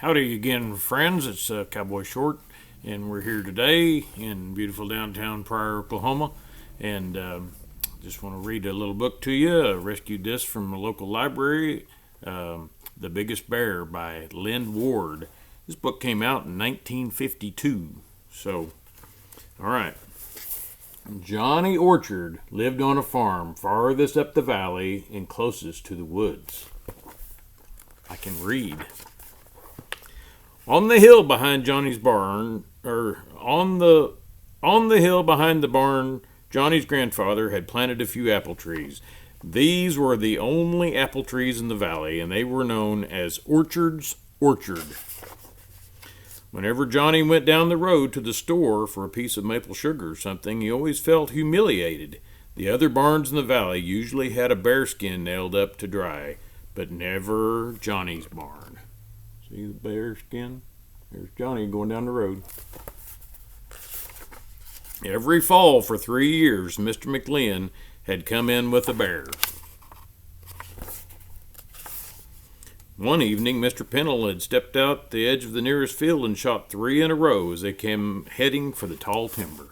Howdy again, friends. It's Cowboy Short, and we're here today in beautiful downtown Pryor, Oklahoma. And just want to read a little book to you. I rescued this from a local library, The Biggest Bear by Lynd Ward. This book came out in 1952. So, all right. Johnny Orchard lived on a farm farthest up the valley and closest to the woods. I can read. On the hill behind Johnny's barn, on the hill behind the barn, Johnny's grandfather had planted a few apple trees. These were the only apple trees in the valley, and they were known as Orchard's Orchard. Whenever Johnny went down the road to the store for a piece of maple sugar or something, he always felt humiliated. The other barns in the valley usually had a bearskin nailed up to dry, but never Johnny's barn. See the bearskin? There's Johnny going down the road. Every fall for 3 years, Mr. McLean had come in with a bear. One evening, Mr. Pennell had stepped out the edge of the nearest field and shot 3 in a row as they came heading for the tall timber.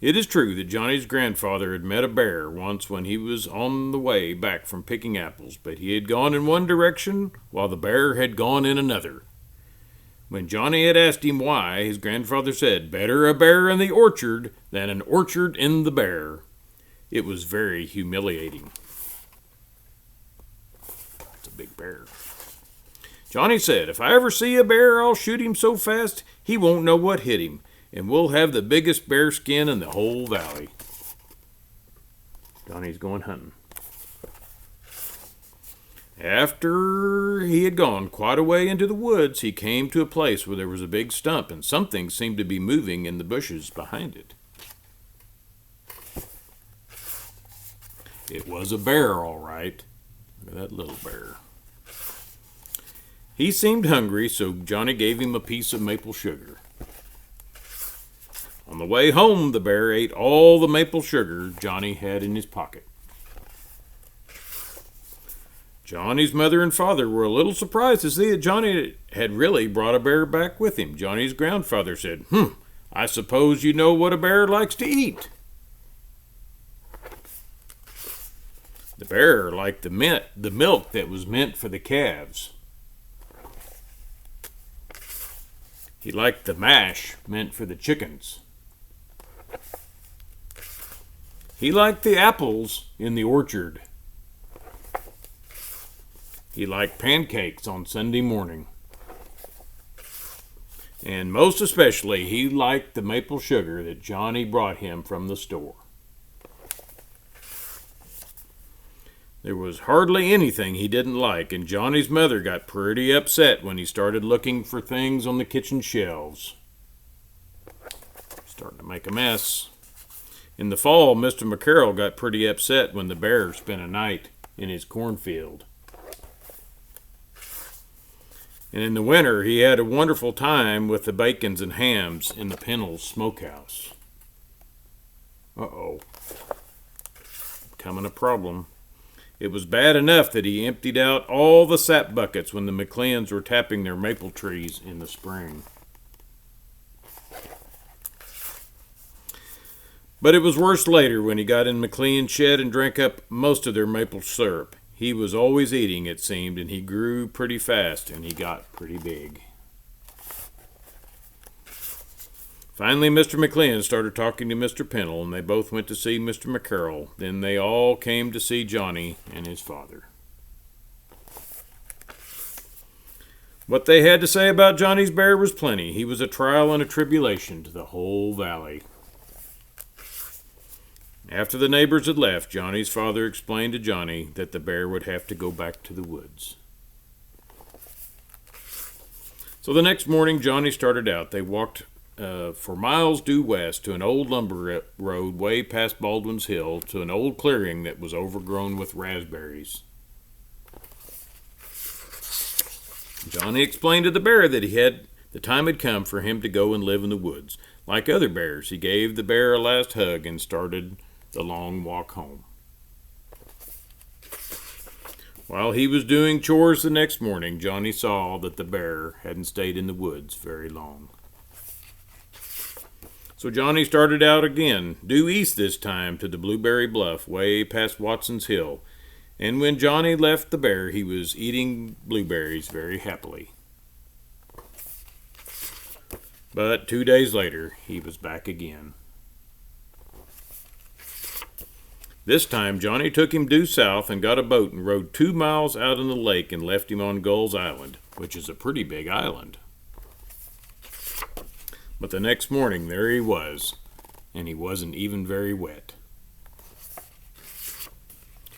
It is true that Johnny's grandfather had met a bear once when he was on the way back from picking apples, but he had gone in one direction while the bear had gone in another. When Johnny had asked him why, his grandfather said, "Better a bear in the orchard than an orchard in the bear." It was very humiliating. It's a big bear. Johnny said, "If I ever see a bear, I'll shoot him so fast he won't know what hit him, and we'll have the biggest bear skin in the whole valley." Johnny's going hunting. After he had gone quite a way into the woods, he came to a place where there was a big stump, and something seemed to be moving in the bushes behind it. It was a bear, all right. Look at that little bear. He seemed hungry, so Johnny gave him a piece of maple sugar. On the way home, the bear ate all the maple sugar Johnny had in his pocket. Johnny's mother and father were a little surprised to see that Johnny had really brought a bear back with him. Johnny's grandfather said, "I suppose you know what a bear likes to eat." The bear liked the milk that was meant for the calves. He liked the mash meant for the chickens. He liked the apples in the orchard. He liked pancakes on Sunday morning. And most especially, he liked the maple sugar that Johnny brought him from the store. There was hardly anything he didn't like, and Johnny's mother got pretty upset when he started looking for things on the kitchen shelves. Starting to make a mess. In the fall, Mr. McCarroll got pretty upset when the bear spent a night in his cornfield. And in the winter, he had a wonderful time with the bacons and hams in the Pennell's smokehouse. Uh-oh. Becoming a problem. It was bad enough that he emptied out all the sap buckets when the McLeans were tapping their maple trees in the spring. But it was worse later when he got in McLean's shed and drank up most of their maple syrup. He was always eating, it seemed, and he grew pretty fast, and he got pretty big. Finally, Mr. McLean started talking to Mr. Pennell, and they both went to see Mr. McCarroll. Then they all came to see Johnny and his father. What they had to say about Johnny's bear was plenty. He was a trial and a tribulation to the whole valley. After the neighbors had left, Johnny's father explained to Johnny that the bear would have to go back to the woods. So the next morning, Johnny started out. They walked for miles due west to an old lumber road way past Baldwin's Hill to an old clearing that was overgrown with raspberries. Johnny explained to the bear that the time had come for him to go and live in the woods. Like other bears, he gave the bear a last hug and started the long walk home. While he was doing chores the next morning, Johnny saw that the bear hadn't stayed in the woods very long. So Johnny started out again, due east this time, to the Blueberry Bluff, way past Watson's Hill. And when Johnny left the bear, he was eating blueberries very happily. But 2 days later, he was back again. This time, Johnny took him due south and got a boat and rowed 2 miles out in the lake and left him on Gull's Island, which is a pretty big island. But the next morning, there he was, and he wasn't even very wet.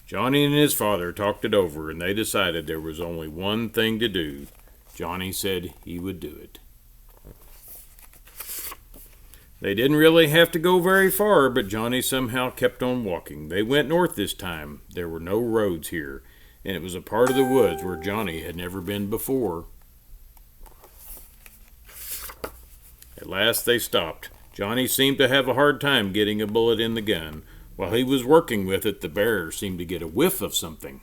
Johnny and his father talked it over, and they decided there was only one thing to do. Johnny said he would do it. They didn't really have to go very far, but Johnny somehow kept on walking. They went north this time. There were no roads here, and it was a part of the woods where Johnny had never been before. At last they stopped. Johnny seemed to have a hard time getting a bullet in the gun. While he was working with it, the bear seemed to get a whiff of something.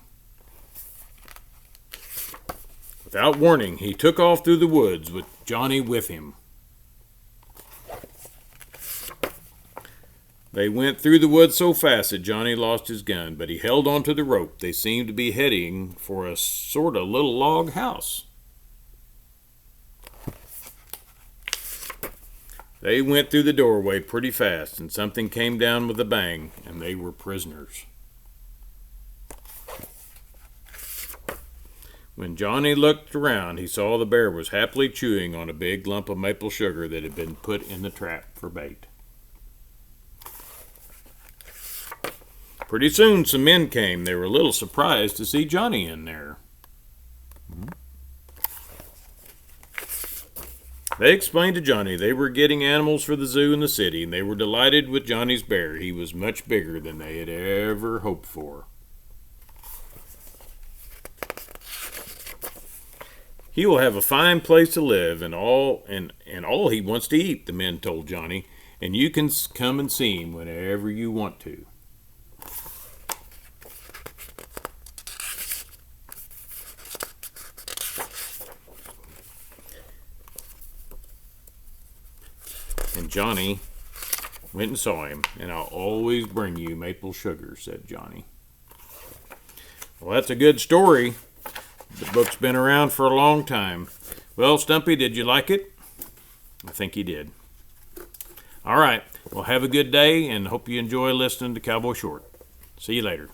Without warning, he took off through the woods with Johnny with him. They went through the woods so fast that Johnny lost his gun, but he held onto the rope. They seemed to be heading for a sort of little log house. They went through the doorway pretty fast, and something came down with a bang, and they were prisoners. When Johnny looked around, he saw the bear was happily chewing on a big lump of maple sugar that had been put in the trap for bait. Pretty soon some men came. They were a little surprised to see Johnny in there. They explained to Johnny they were getting animals for the zoo in the city, and they were delighted with Johnny's bear. He was much bigger than they had ever hoped for. He will have a fine place to live and all he wants to eat, the men told Johnny, and you can come and see him whenever you want to. And Johnny went and saw him, and I'll always bring you maple sugar, said Johnny. Well, that's a good story. The book's been around for a long time. Well, Stumpy, did you like it? I think he did. All right. Well, have a good day, and hope you enjoy listening to Cowboy Short. See you later.